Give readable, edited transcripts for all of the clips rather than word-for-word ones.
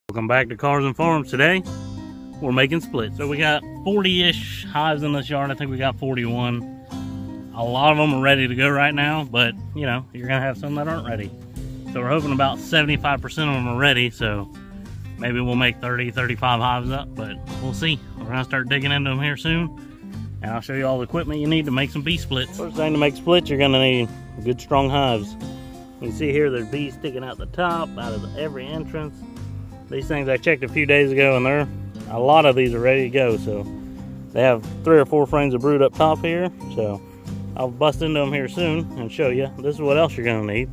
Welcome back to Cars and Farms. Today we're making splits. So we got 40-ish hives in this yard. I think we got 41. A lot of them are ready to go right now, but you know, you're gonna have some that aren't ready. So we're hoping about 75% of them are ready, so maybe we'll make 30, 35 hives up, but we'll see. We're gonna start digging into them here soon, and I'll show you all the equipment you need to make some bee splits. First thing to make splits, you're gonna need good strong hives. You can see here there's bees sticking out the top, out of every entrance. These things I checked a few days ago, and a lot of these are ready to go. So they have 3 or 4 frames of brood up top here. So I'll bust into them here soon and show you. This is what else you're gonna need.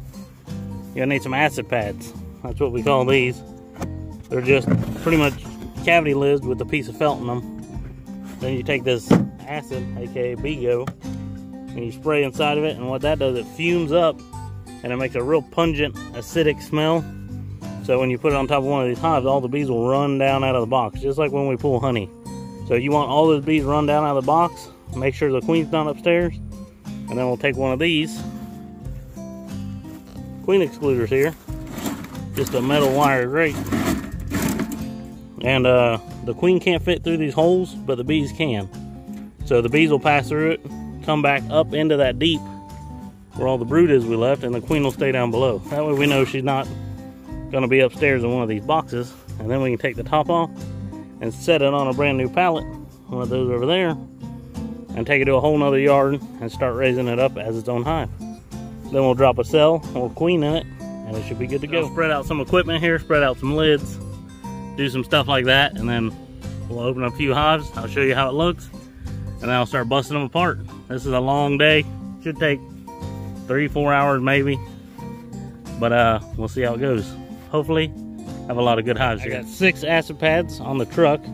You're gonna need some acid pads. That's what we call these. They're just pretty much cavity lids with a piece of felt in them. Then you take this acid, aka BeeGo, and you spray inside of it, and what that does, it fumes up and it makes a real pungent acidic smell. So when you put it on top of one of these hives, all the bees will run down out of the box, just like when we pull honey. So you want all those bees run down out of the box, make sure the queen's not upstairs, and then we'll take one of these queen excluders here, just a metal wire grate. And the queen can't fit through these holes, but the bees can. So the bees will pass through it, come back up into that deep where all the brood is we left, and the queen will stay down below. That way we know she's not gonna be upstairs in one of these boxes, and then we can take the top off and set it on a brand new pallet, one of those over there, and take it to a whole nother yard and start raising it up as its own hive. Then we'll drop a cell or queen in it, and it should be good to go. I'll spread out some equipment here, spread out some lids, do some stuff like that, and then we'll open up a few hives. I'll show you how it looks, and then I'll start busting them apart. This is a long day. Should take 3-4 hours maybe, but we'll see how it goes. Hopefully have a lot of good hives here. I got 6 acid pads on the truck,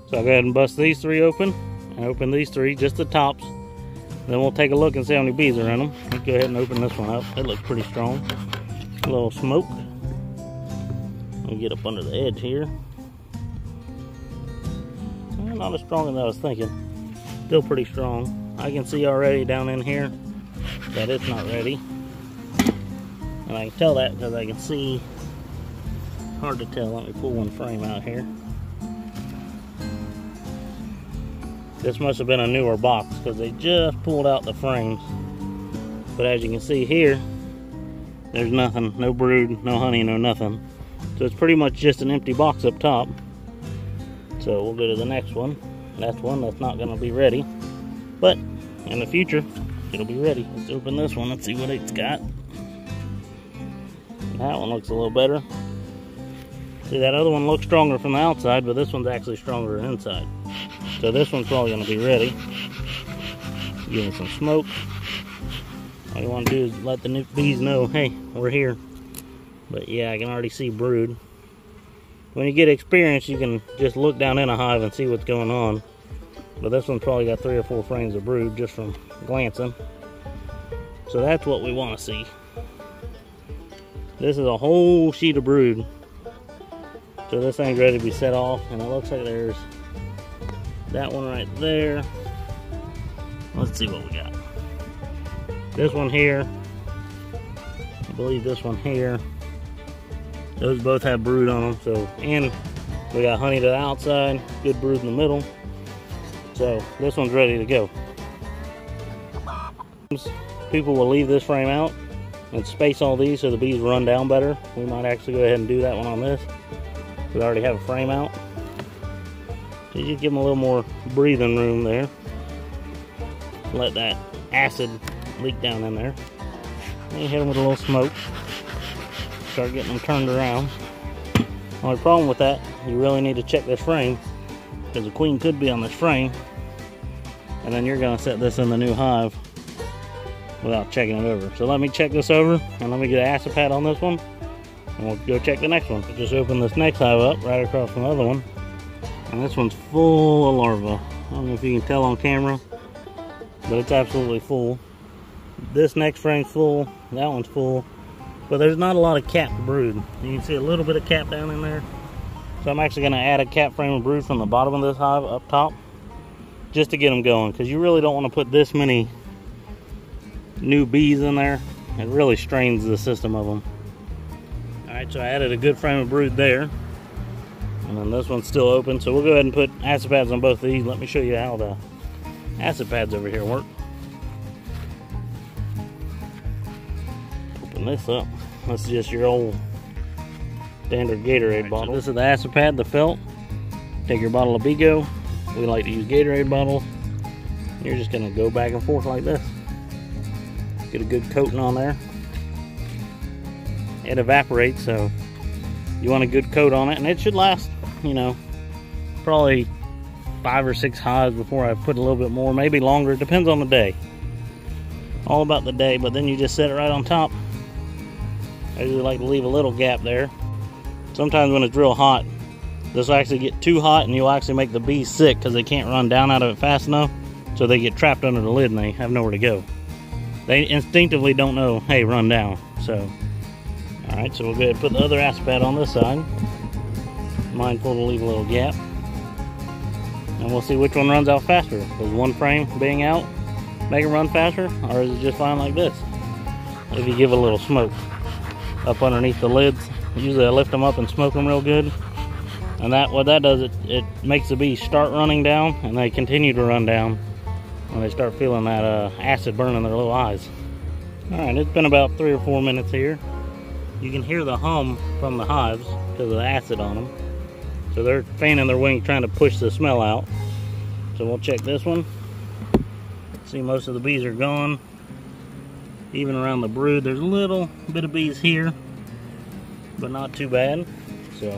so I'll go ahead and bust these 3 open, and open these 3, just the tops. Then we'll take a look and see how many bees are in them. Let's go ahead and open this one up. It looks pretty strong. A little smoke. Let me get up under the edge here. Not as strong as I was thinking. Still pretty strong. I can see already down in here that it's not ready. And I can tell that because I can see. Hard to tell. Let me pull one frame out here. This must have been a newer box because they just pulled out the frames. But as you can see here, there's nothing, no brood, no honey, no nothing. So it's pretty much just an empty box up top. So we'll go to the next one. That's one that's not going to be ready, but in the future it'll be ready. Let's open this one and see what it's got. That one looks a little better. See, that other one looks stronger from the outside, but this one's actually stronger inside. So this one's probably going to be ready. Give it some smoke. All you want to do is let the bees know, hey, we're here. But yeah, I can already see brood. When you get experience, you can just look down in a hive and see what's going on. But this one's probably got 3 or 4 frames of brood just from glancing. So that's what we want to see. This is a whole sheet of brood. So this thing's ready to be set off, and it looks like there's that one right there. Let's see what we got. This one here, I believe this one here. Those both have brood on them. So, and we got honey to the outside, good brood in the middle. So this one's ready to go. People will leave this frame out and space all these so the bees run down better. We might actually go ahead and do that one on this. We already have a frame out. So you just give them a little more breathing room there. Let that acid leak down in there. And you hit them with a little smoke. Start getting them turned around. Only problem with that, you really need to check this frame, because the queen could be on this frame, and then you're going to set this in the new hive without checking it over. So let me check this over, and let me get an acid pad on this one, and we'll go check the next one. Just open this next hive up right across from the other one, and this one's full of larvae. I don't know if you can tell on camera, but it's absolutely full. This next frame's full, that one's full, but there's not a lot of capped brood. You can see a little bit of cap down in there. So I'm actually going to add a cap frame of brood from the bottom of this hive up top, just to get them going, because you really don't want to put this many new bees in there. It really strains the system of them. Alright, so I added a good frame of brood there. And then this one's still open, so we'll go ahead and put acid pads on both of these. Let me show you how the acid pads over here work. Open this up. This is just your old standard Gatorade bottle. So this is the acid pad, the felt. Take your bottle of Bego. We like to use Gatorade bottle. You're just gonna go back and forth like this. Get a good coating on there. It evaporates, so you want a good coat on it, and it should last, you know, probably 5 or 6 hives before I put a little bit more, maybe longer. It depends on the day. All about the day, but then you just set it right on top. I usually like to leave a little gap there. Sometimes when it's real hot, this will actually get too hot and you'll actually make the bees sick because they can't run down out of it fast enough, so they get trapped under the lid and they have nowhere to go. They instinctively don't know, hey, run down. So, alright, so we'll go ahead and put the other acid pad on this side. Mindful to leave a little gap. And we'll see which one runs out faster. Does one frame being out make it run faster, or is it just fine like this? If you give it a little smoke up underneath the lids. Usually I lift them up and smoke them real good. And what that does, it makes the bees start running down, and they continue to run down when they start feeling that acid burning their little eyes. Alright, it's been about 3 or 4 minutes here. You can hear the hum from the hives because of the acid on them. So they're fanning their wings trying to push the smell out. So we'll check this one. See, most of the bees are gone. Even around the brood, there's a little bit of bees here, but not too bad. So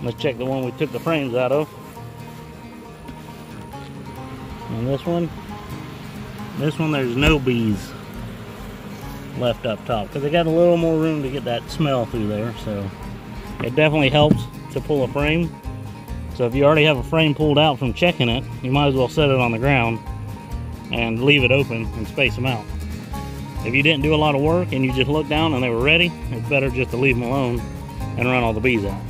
let's check the one we took the frames out of. And this one there's no bees left up top because they got a little more room to get that smell through there. So it definitely helps to pull a frame. So if you already have a frame pulled out from checking it, you might as well set it on the ground and leave it open and space them out. If you didn't do a lot of work and you just looked down and they were ready, it's better just to leave them alone and run all the bees out.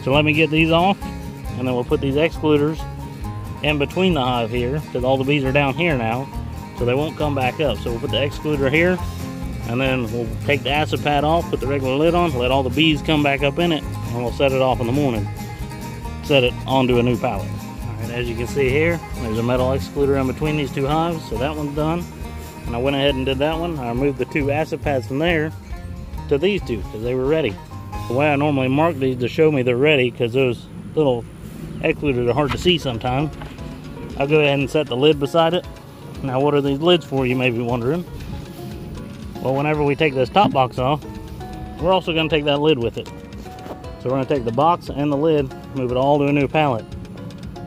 So let me get these off, and then we'll put these excluders in between the hive here, because all the bees are down here now, so they won't come back up. So we'll put the excluder here, and then we'll take the acid pad off, put the regular lid on, let all the bees come back up in it, and we'll set it off in the morning. Set it onto a new pallet. Alright, as you can see here, there's a metal excluder in between these two hives, so that one's done. And I went ahead and did that one. I moved the 2 acid pads from there to these 2, because they were ready. The way I normally mark these to show me they're ready, because those little excluders are hard to see sometimes, I'll go ahead and set the lid beside it. Now what are these lids for, you may be wondering? Well, whenever we take this top box off, we're also going to take that lid with it. So we're going to take the box and the lid, move it all to a new pallet.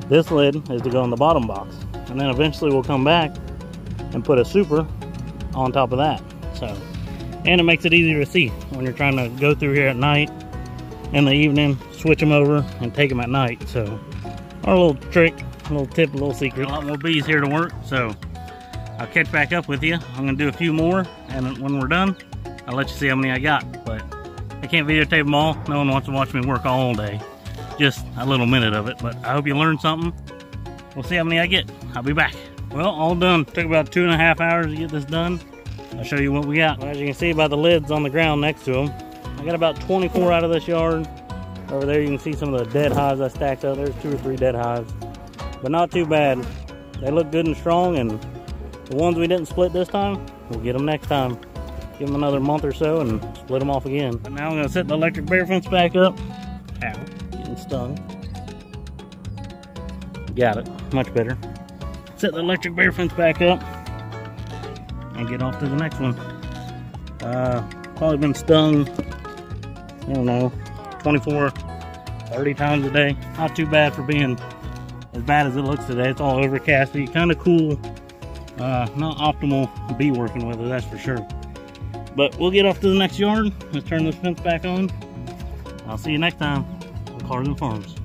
This lid is to go in the bottom box, and then eventually we'll come back and put a super on top of that. So, and it makes it easier to see when you're trying to go through here at night, in the evening, switch them over and take them at night. So our little trick, a little tip, a little secret. A lot more bees here to work, so I'll catch back up with you. I'm gonna do a few more, and when we're done, I'll let you see how many I got. But I can't videotape them all. No one wants to watch me work all day. Just a little minute of it, but I hope you learned something. We'll see how many I get. I'll be back. Well, all done. Took about 2.5 hours to get this done. I'll show you what we got. Well, as you can see by the lids on the ground next to them, I got about 24 out of this yard. Over there you can see some of the dead hives I stacked up. There's 2 or 3 dead hives, but not too bad. They look good and strong, and the ones we didn't split this time, we'll get them next time. Give them another month or so and split them off again. But now I'm gonna set the electric bear fence back up. Ow, getting stung. Got it, much better. Set the electric bear fence back up and get off to the next one. Probably been stung, I don't know, 24, 30 times a day. Not too bad for being as bad as it looks today. It's all overcasty, kind of cool. Not optimal bee working with it, that's for sure. But we'll get off to the next yard. Let's turn this fence back on. I'll see you next time on Cars and Farms.